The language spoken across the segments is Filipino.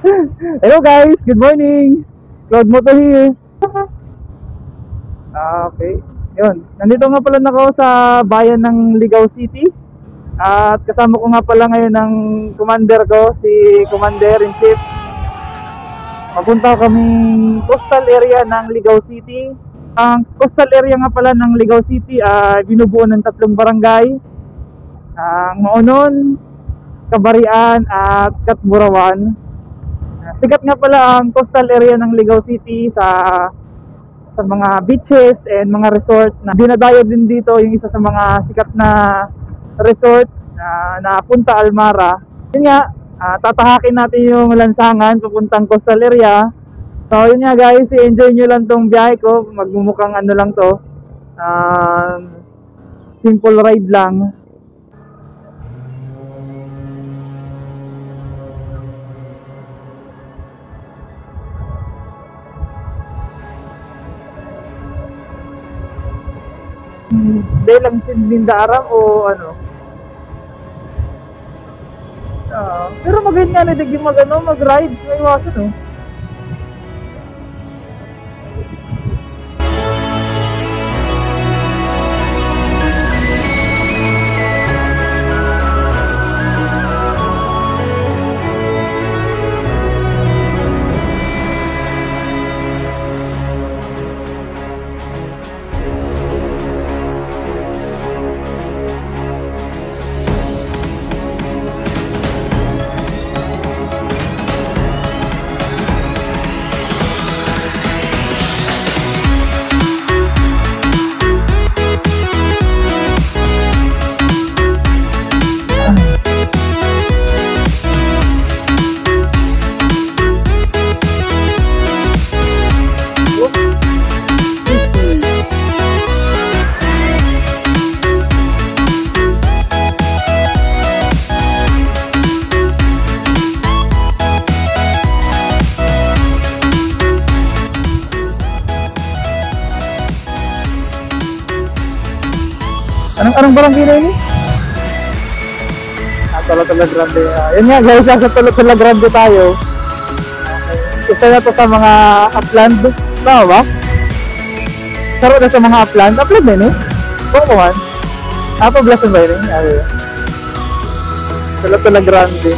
Hello guys, good morning. Cloud Moto here. Okay. Yun. Nandito nga pala ako sa bayan ng Ligao City. At kasama ko nga pala ngayon ng commander ko, si Commander-in-Chief. Papunta kaming coastal area ng Ligao City. Ang coastal area nga pala ng Ligao City ay binubuo ng 3 barangay. Ang Maonon, Kabarian at Katburawan. Sikat nga pala ang coastal area ng Ligao City sa mga beaches and mga resort na dinadayo din dito. Yung isa sa mga sikat na resort na Punta Almara. Yun nga, tatahakin natin yung lansangan papuntang coastal area. So yun nga guys, i-enjoy nyo lang tong biyahe ko. Magmumukhang ano lang to, simple ride lang. Dahil lang sindaram o ano. Pero maganda na digim mag-ride, may iwasan oh. Anong barangay na yun? Tala-Tala Grande. Yun nga guys, sa Tala-Tala Grande tayo. Isa na to sa mga upland. Tama ba? Saro na sa mga upland. Upland din eh. Bukuhan. Pablasan ba yun? Tala-Tala Grande.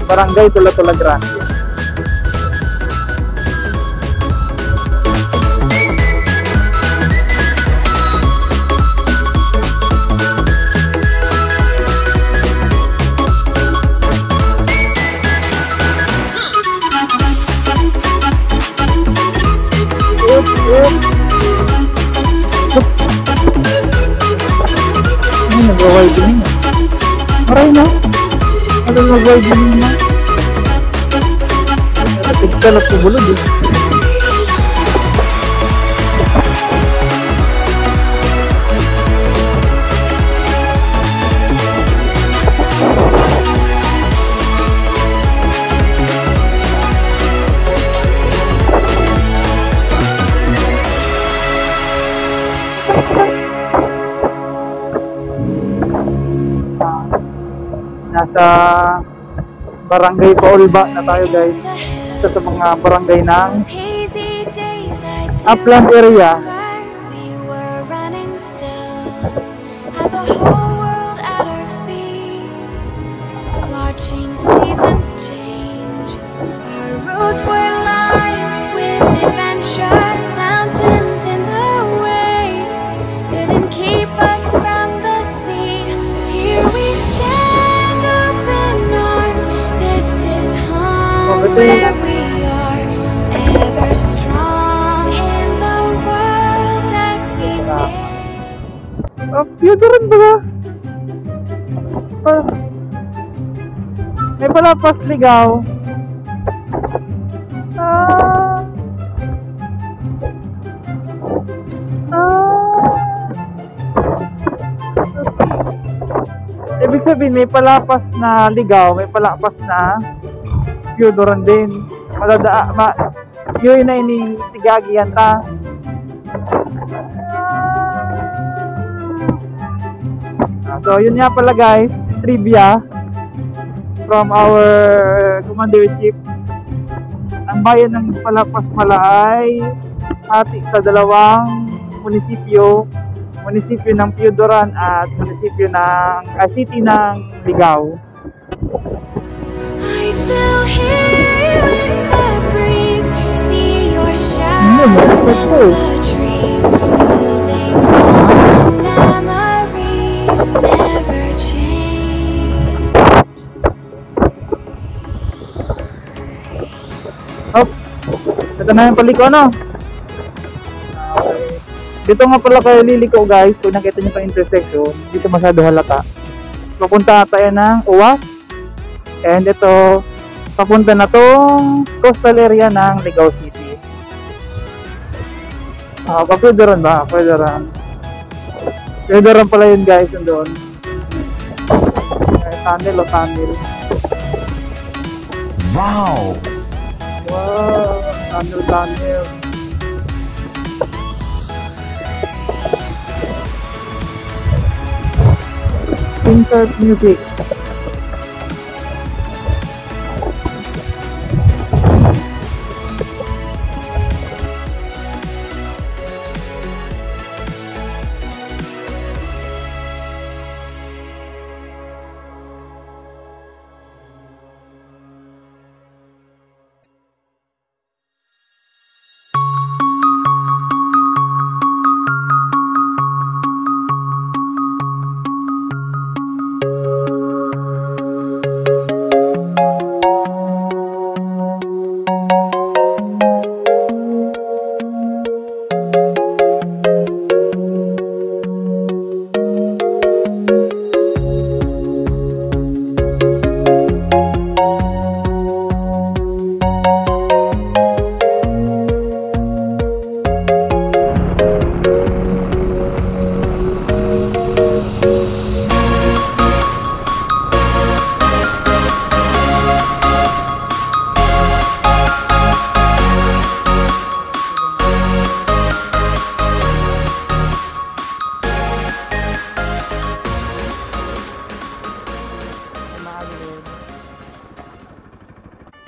Barangay Tala-Tala Grande. Nag-widening na. Maray na. Ano nag-widening na? Tigkalat ko bulod eh. Nasa barangay Paulba na tayo guys. Isa sa mga barangay ng upland area. Where we are, ever strong in the world that we made. Yun rin ba? May palapas Ligao. Ibig sabihin may palapas na Ligao, may palapas na Piodoran din. Yun na ini tigagian ta. So yun nga pala guys, trivia. from our Commander-in-Chief. Ang bayan ng Palapasmala ay hati sa dalawang munisipyo ng Piudoran at city ng Ligao. I still hear you in the breeze, see your shadows in the trees, holding on, memories never change. Oh, ito na yung paliko, no? Dito nga pala kayo liliko, guys. Kung nakita nyo sa intersection, hindi siya masyado halata. Pupunta tayo ng Uwas. And ito, papunta na tong coastal area ng Ligao City. Pwede rin ba? Pwede rin pala yun, guys, doon. Tunnel. Wow! Wow, tunnel. Insert music.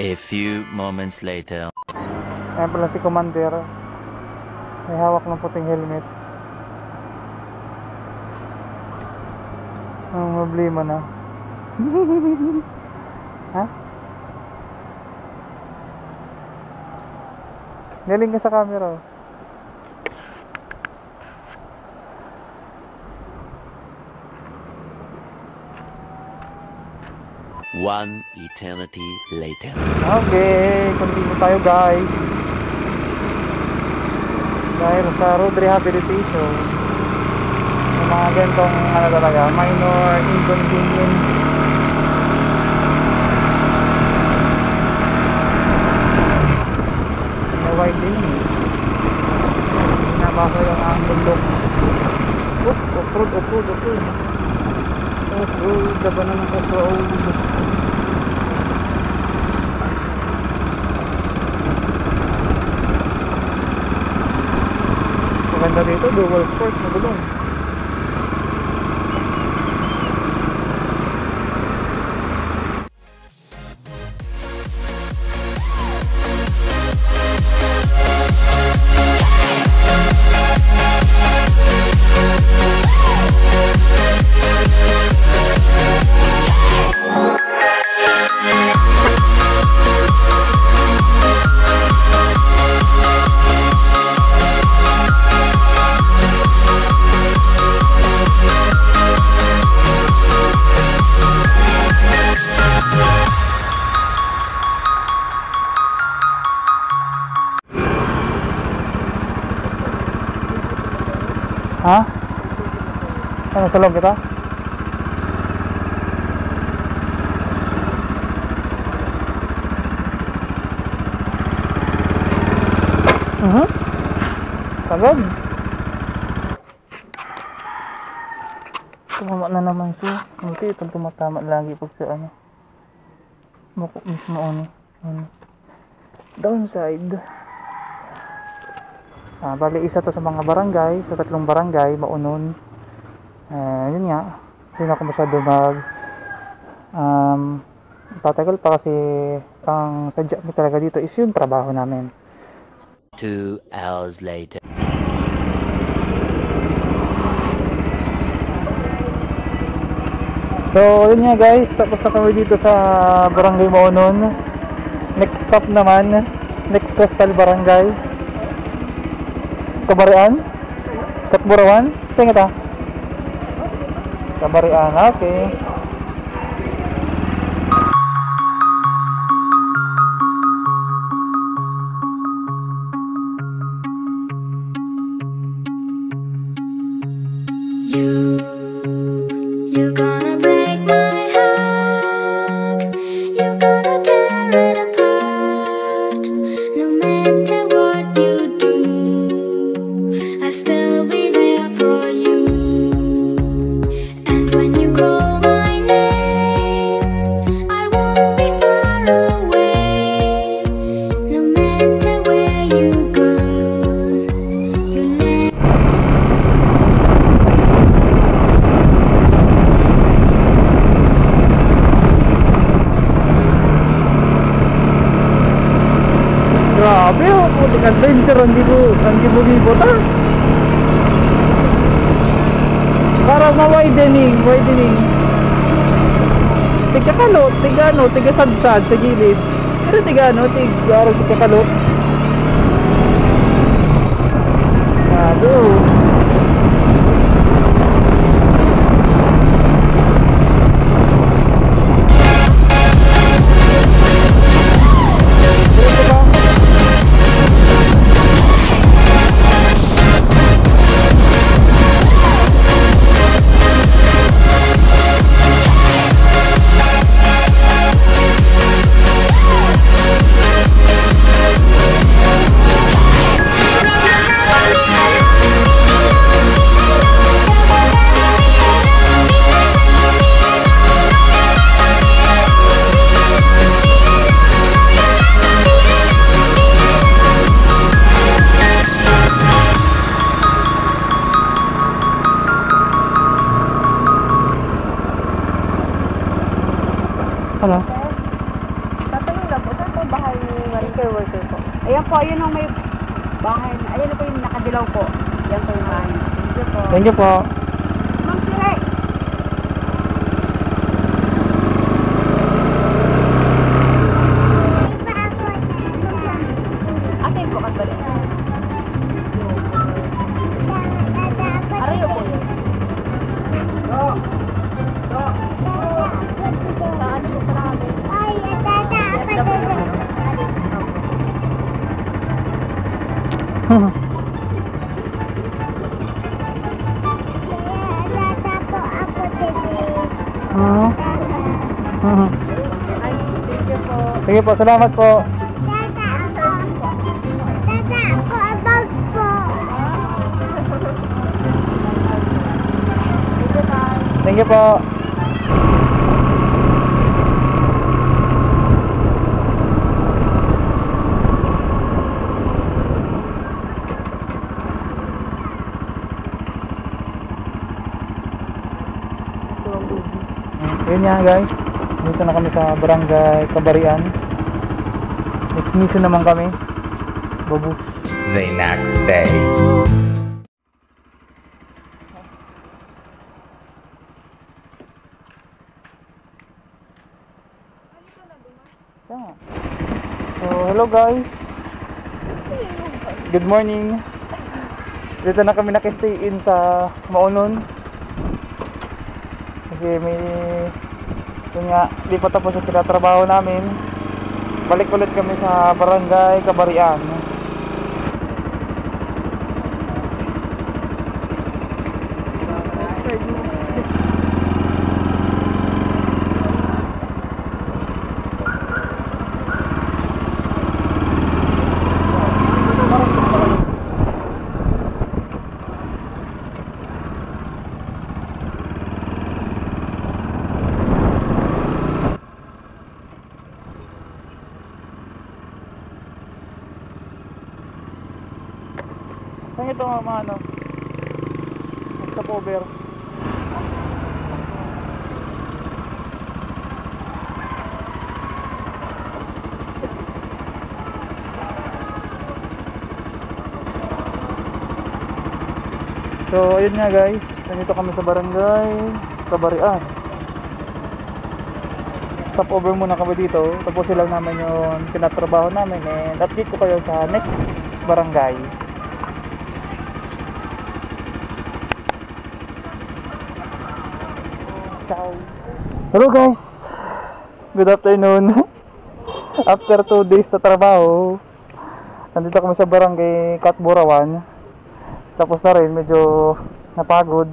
A few moments later. Ayan pala si Commander. May hawak ng puting helmet. Ang problema na. Ha? Galing ka sa camera. One eternity later. Okay, continue tayo, guys. Dahil sa road rehabilitation, yung mga gantong talaga, minor inconvenience. Na wide lane. Nabasa yung ang bundok. Off-road. Off-road, laban na ng off-road. Maganda dito, dual sport na gulong. Ha? Ano, sa loob kita? Sagad. Tumama na naman siya. Hindi, itong tumatama lagi pag sa ano. Mismo ano. Downside. Bali isa to sa mga barangay, sa 3 barangay, Maunon. Yun nga, hindi na ako masyado Tatagal pa kasi ang sadya mo talaga dito is yung trabaho namin. 2 hours later. So, yun nga guys, tapos na kami dito sa Barangay Maonon. Next stop naman, next Coastal Barangay. Kabarian? Katburawan? Saan kita? Kabarian, okay. You're gonna break my heart. You're gonna tear it apart. No matter what you do, I'll still be there for you. And when you call my name, I won't be far away. No matter where you go, you never. Grabe oh, puting adventure ang libo-libo ta. Para ma-widening. Tiga kalot, tiga sadsad sa gilid. Pero tiga kalot. Grabe oh. Ano? Tatanong lang po, saan po bahay ni Marine Care Worker po? Ayan po, ayun ang may bahay. Ayan na po yung nakadilaw po. Yan po yung bahay. Thank you po. Thank you po. Ma'am Sire! Asin po, kasbalik. Arayo po yun. Saan po sa namin? Thank you po. Sige po, salamat po. Thank you po. Yun nga guys, dito na kami sa Barangay Kabarian. Next mission naman kami. Babus. The next day. So, hello guys. Good morning. Dito na kami nakistay in sa Maonon. Kasi may yun nga, di pa tapos yung tinatrabaho namin. Balik ulit kami sa Barangay Kabarian. Saan ito mga ano? Stopover. So ayun nga guys, nandito kami sa barangay Kabarian. Stop over muna kami dito. Tapusin lang namin yung tinatrabaho namin and update ko kayo sa next barangay. Ciao. Hello guys. Good afternoon. After 2 days na trabaho, nandito kami sa barangay Katburawan. Tapos na rin, medyo napagod.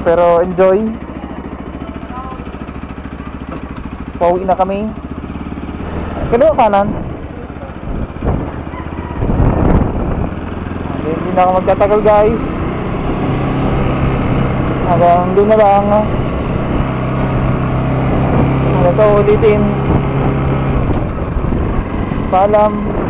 Pero enjoy. Pauwi na kami. Kaliwa kanan. Hindi na ako magtatagal guys. Hanggang doon na lang. Hanggang sa ulitin. Paalam.